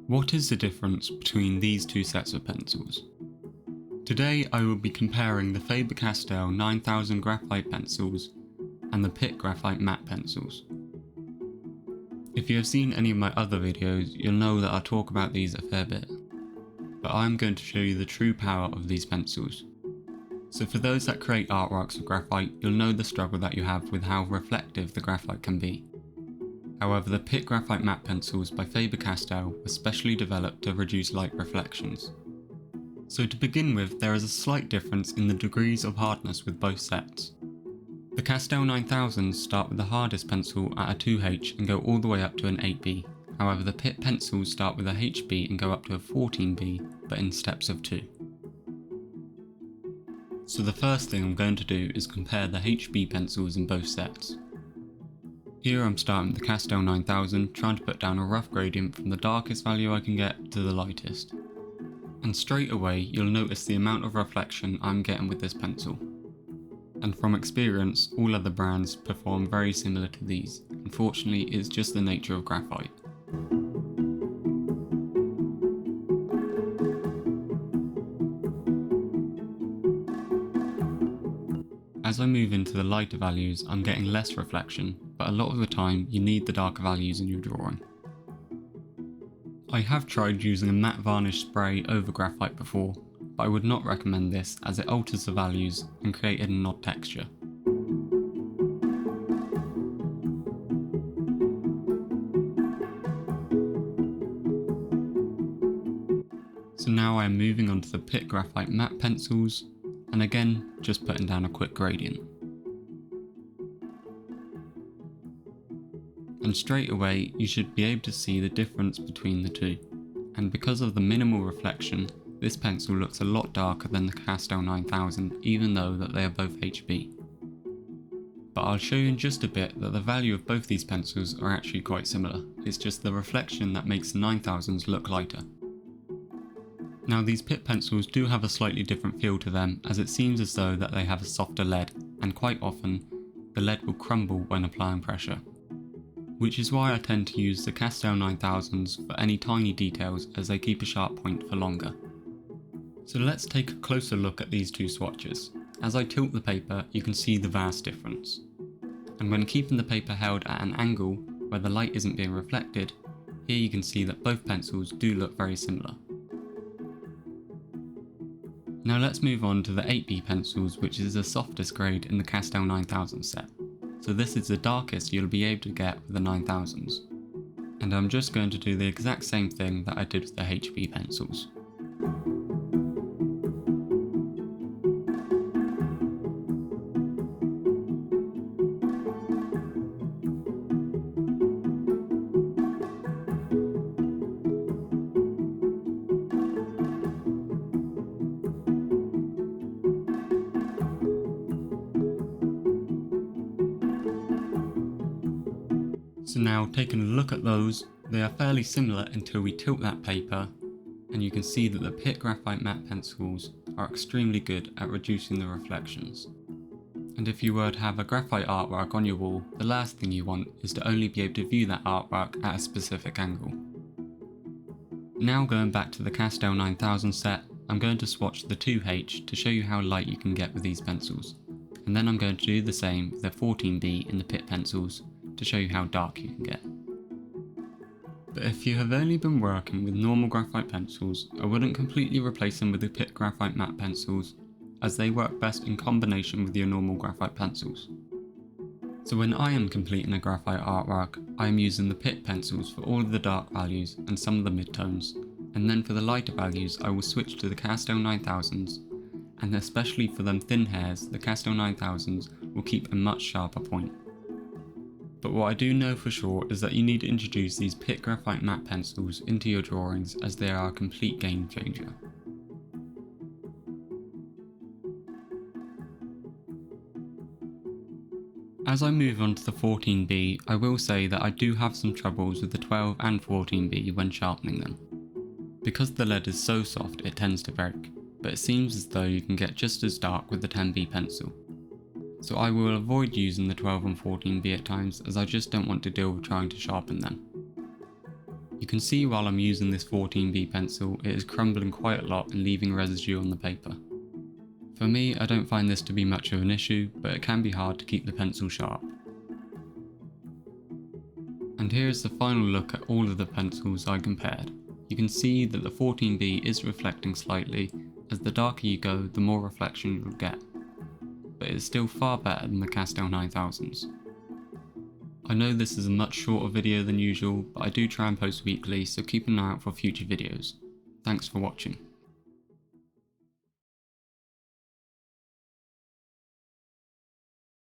What is the difference between these two sets of pencils? Today I will be comparing the Faber Castell 9000 graphite pencils and the Pitt graphite matte pencils. If you have seen any of my other videos, you'll know that I talk about these a fair bit, but I am going to show you the true power of these pencils. So for those that create artworks with graphite, you'll know the struggle that you have with how reflective the graphite can be. However, the Pitt graphite matte pencils by Faber Castell were specially developed to reduce light reflections. So to begin with, there is a slight difference in the degrees of hardness with both sets. The Castell 9000s start with the hardest pencil at a 2H and go all the way up to an 8B. However, the Pitt pencils start with a HB and go up to a 14B, but in steps of 2. So the first thing I'm going to do is compare the HB pencils in both sets. Here I'm starting with the Castell 9000, trying to put down a rough gradient from the darkest value I can get to the lightest. And straight away you'll notice the amount of reflection I'm getting with this pencil. And from experience, all other brands perform very similar to these. Unfortunately, it's just the nature of graphite. As I move into the lighter values, I'm getting less reflection, but a lot of the time you need the darker values in your drawing. I have tried using a matte varnish spray over graphite before, but I would not recommend this as it alters the values and created an odd texture. So now I am moving on to the Pitt graphite matte pencils, and again just putting down a quick gradient. And straight away you should be able to see the difference between the two, and because of the minimal reflection, this pencil looks a lot darker than the Castell 9000 even though that they are both HB. But I'll show you in just a bit that the value of both these pencils are actually quite similar, it's just the reflection that makes the 9000s look lighter. Now these Pitt pencils do have a slightly different feel to them, as it seems as though that they have a softer lead, and quite often the lead will crumble when applying pressure. Which is why I tend to use the Castell 9000s for any tiny details, as they keep a sharp point for longer. So let's take a closer look at these two swatches. As I tilt the paper you can see the vast difference. And when keeping the paper held at an angle where the light isn't being reflected, here you can see that both pencils do look very similar. Now let's move on to the 8B pencils, which is the softest grade in the Castell 9000 set. So this is the darkest you'll be able to get with the 9000s. And I'm just going to do the exact same thing that I did with the HB pencils. So now taking a look at those, they are fairly similar until we tilt that paper, and you can see that the Pitt graphite matte pencils are extremely good at reducing the reflections. And if you were to have a graphite artwork on your wall, the last thing you want is to only be able to view that artwork at a specific angle. Now going back to the Castell 9000 set, I'm going to swatch the 2H to show you how light you can get with these pencils, and then I'm going to do the same with the 14B in the Pitt pencils to show you how dark you can get. But if you have only been working with normal graphite pencils, I wouldn't completely replace them with the Pitt graphite matte pencils, as they work best in combination with your normal graphite pencils. So when I am completing a graphite artwork, I am using the Pitt pencils for all of the dark values and some of the midtones, and then for the lighter values I will switch to the Castell 9000s, and especially for them thin hairs, the Castell 9000s will keep a much sharper point. But what I do know for sure is that you need to introduce these Pitt graphite matte pencils into your drawings, as they are a complete game changer. As I move on to the 14B, I will say that I do have some troubles with the 12 and 14B when sharpening them. Because the lead is so soft it tends to break, but it seems as though you can get just as dark with the 10B pencil. So I will avoid using the 12 and 14B at times, as I just don't want to deal with trying to sharpen them. You You can see while I'm using this 14B pencil, it is crumbling quite a lot and leaving residue on the paper. For me, I don't find this to be much of an issue, but it can be hard to keep the pencil sharp. And here is the final look at all of the pencils I compared. You can see that the 14B is reflecting slightly, as the darker you go, the more reflection you'll get. But it is still far better than the Castell 9000s. I know this is a much shorter video than usual, but I do try and post weekly, so keep an eye out for future videos. Thanks for watching.